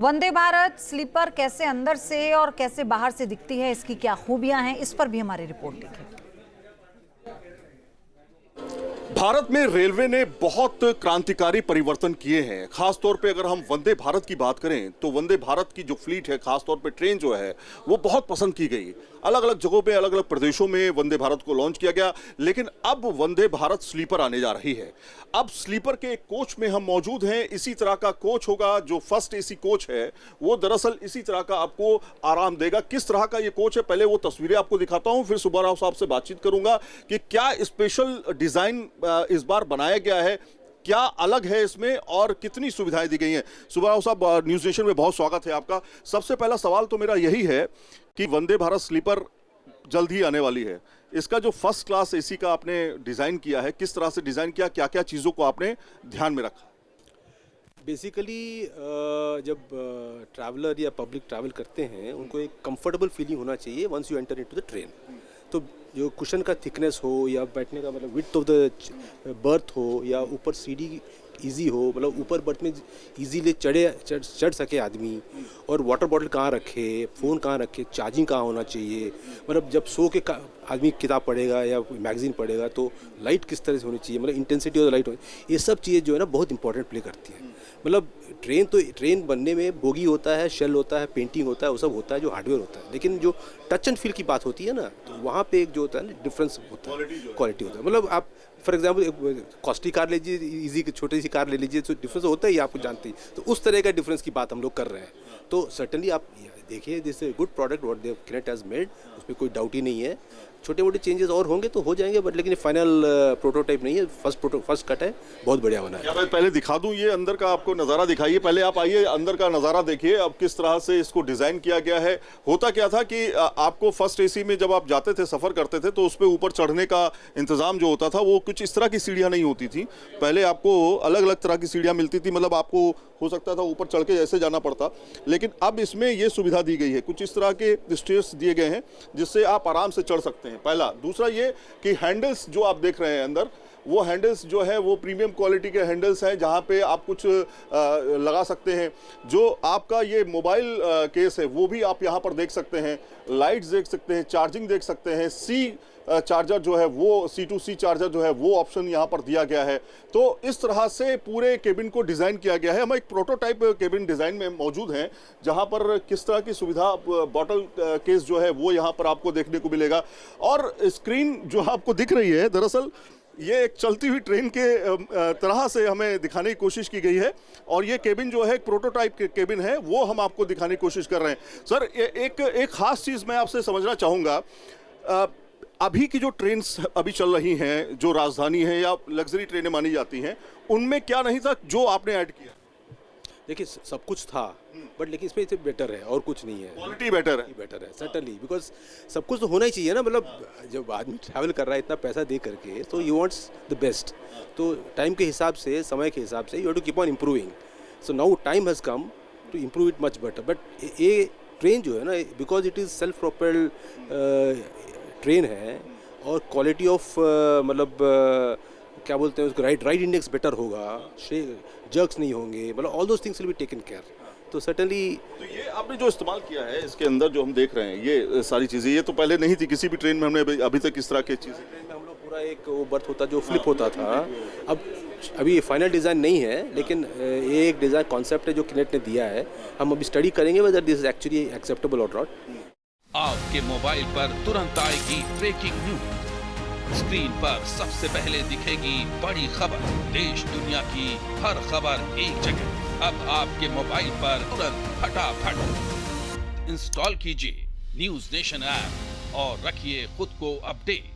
Vande Bharat sleeper कैसे अंदर से और कैसे बाहर से दिखती है, इसकी क्या खूबियां हैं, इस पर भी हमारी रिपोर्ट देखिए। भारत में रेलवे ने बहुत क्रांतिकारी परिवर्तन किए हैं। खासतौर पे अगर हम वंदे भारत की बात करें तो वंदे भारत की जो फ्लीट है, खासतौर पे ट्रेन जो है, वो बहुत पसंद की गई। अलग अलग जगहों पे, अलग अलग प्रदेशों में वंदे भारत को लॉन्च किया गया। लेकिन अब वंदे भारत स्लीपर आने जा रही है। अब स्लीपर के एक कोच में हम मौजूद हैं। इसी तरह का कोच होगा जो फर्स्ट एसी कोच है, वो दरअसल इसी तरह का आपको आराम देगा। किस तरह का ये कोच है, पहले वो तस्वीरें आपको दिखाता हूं, फिर सुब्बा राव साहब से बातचीत करूंगा कि क्या स्पेशल डिजाइन इस बार बनाया गया है, क्या अलग है इसमें और कितनी सुविधाएं दी गई हैं। सुब्बा राव साहब, न्यूज नेशन में बहुत स्वागत है आपका। सबसे पहला सवाल तो मेरा यही है कि वंदे भारत स्लीपर जल्द ही आने वाली है। इसका जो फर्स्ट क्लास एसी का आपने डिजाइन किया है, किस तरह से डिजाइन किया, क्या क्या चीजों को आपने ध्यान में रखा? बेसिकली जब ट्रैवलर या पब्लिक ट्रैवल करते हैं, उनको एक कंफर्टेबल फीलिंग होना चाहिए once you enter into the train. तो जो कुशन का थिकनेस हो या बैठने का मतलब विड्थ ऑफ द बर्थ हो या ऊपर सीढ़ी इजी हो, मतलब ऊपर बर्थ में इजीली चढ़ सके आदमी, और वाटर बॉटल कहाँ रखे, फ़ोन कहाँ रखे, चार्जिंग कहाँ होना चाहिए, मतलब जब सो के आदमी किताब पढ़ेगा या मैगजीन पढ़ेगा तो लाइट किस तरह से होनी चाहिए, मतलब इंटेंसिटी ऑफ द लाइट हो, ये सब चीज़ें जो है ना बहुत इंपॉर्टेंट प्ले करती हैं। मतलब ट्रेन बनने में बोगी होता है, शेल होता है, पेंटिंग होता है, वो सब होता है जो हार्डवेयर होता है, लेकिन जो टच एंड फील की बात होती है ना, तो वहाँ पे एक जो होता है ना डिफरेंस होता है, क्वालिटी होता है। मतलब आप फॉर एग्जाम्पल कॉस्टली कार लीजिए, इजी छोटी सी कार ले लीजिए, तो डिफरेंस होता ही आपको जानते ही। तो उस तरह का डिफरेंस की बात हम लोग कर रहे हैं। तो सर्टनली आप देखिए, this good product what they किनेट हैज मेड, उसमें कोई डाउट ही नहीं है। छोटे मोटे चेंजेस और होंगे तो हो जाएंगे, बट लेकिन फाइनल प्रोटोटाइप नहीं है, फर्स्ट कट है, बहुत बढ़िया बना है। क्या मैं पहले दिखा दूं, ये अंदर का आपको नज़ारा दिखाइए। पहले आप आइए, अंदर का नज़ारा देखिए अब किस तरह से इसको डिज़ाइन किया गया है। होता क्या था कि आपको फर्स्ट एसी में जब आप जाते थे, सफ़र करते थे, तो उस पर ऊपर चढ़ने का इंतज़ाम जो होता था वो कुछ इस तरह की सीढ़ियाँ नहीं होती थी। पहले आपको अलग अलग तरह की सीढ़ियाँ मिलती थी, मतलब आपको हो सकता था ऊपर चढ़ के ऐसे जाना पड़ता। लेकिन अब इसमें ये सुविधा दी गई है, कुछ इस तरह के स्टेयर्स दिए गए हैं जिससे आप आराम से चढ़ सकते हैं। पहला। दूसरा ये कि हैंडल्स जो आप देख रहे हैं अंदर, वो हैंडल्स जो है वो प्रीमियम क्वालिटी के हैंडल्स हैं, जहाँ पे आप कुछ लगा सकते हैं। जो आपका ये मोबाइल केस है वो भी आप यहाँ पर देख सकते हैं, लाइट्स देख सकते हैं, चार्जिंग देख सकते हैं, सी चार्जर जो है वो C2C चार्जर जो है वो ऑप्शन यहाँ पर दिया गया है। तो इस तरह से पूरे केबिन को डिज़ाइन किया गया है। हम एक प्रोटोटाइप केबिन डिज़ाइन में मौजूद हैं, जहाँ पर किस तरह की सुविधा, बॉटल केस जो है वो यहाँ पर आपको देखने को मिलेगा। और स्क्रीन जो आपको दिख रही है, दरअसल ये एक चलती हुई ट्रेन के तरह से हमें दिखाने की कोशिश की गई है। और ये केबिन जो है एक प्रोटोटाइप केबिन है, वो हम आपको दिखाने की कोशिश कर रहे हैं। सर, एक खास चीज़ मैं आपसे समझना चाहूँगा। अभी की जो ट्रेन्स अभी चल रही हैं, जो राजधानी है या लग्जरी ट्रेनें मानी जाती हैं, उनमें क्या नहीं था जो आपने ऐड किया? देखिए, सब कुछ था, बट लेकिन इसमें इसे बेटर है और कुछ नहीं है। क्वालिटी बेटर है सर्टनली, बिकॉज सब कुछ तो होना ही चाहिए ना। मतलब जब आदमी ट्रैवल कर रहा है इतना पैसा दे करके, तो यू वांट्स द बेस्ट। तो टाइम के हिसाब से, समय के हिसाब से you have to keep on improving. So now time has come to improve it much better. But ये ट्रेन जो है ना, because it is self propelled train है, और क्वालिटी ऑफ मतलब क्या बोलते हैं उसको, राइड इंडेक्स बेटर होगा, जर्क्स नहीं होंगे, मतलब all those things will be taken care. तो सर्टनली तो ये आपने जो इस्तेमाल किया है इसके अंदर जो हम देख रहे हैं, ये सारी चीज़ें, ये तो पहले नहीं थी किसी भी ट्रेन में। हमने अभी तक इस तरह की चीज़ें, ट्रेन में हम लोग पूरा एक वो बर्थ होता जो फ्लिप होता था। अब अभी फाइनल डिज़ाइन नहीं है, लेकिन ये एक डिज़ाइन कॉन्सेप्ट है जो किनेट ने दिया है। हम अभी स्टडी करेंगे whether this is actually acceptable और नॉट। आपके मोबाइल पर तुरंत आएगी ब्रेकिंग न्यूज। स्क्रीन पर सबसे पहले दिखेगी बड़ी खबर, देश दुनिया की हर खबर एक जगह। अब आपके मोबाइल पर तुरंत फटाफट इंस्टॉल कीजिए न्यूज नेशन ऐप और रखिए खुद को अपडेट।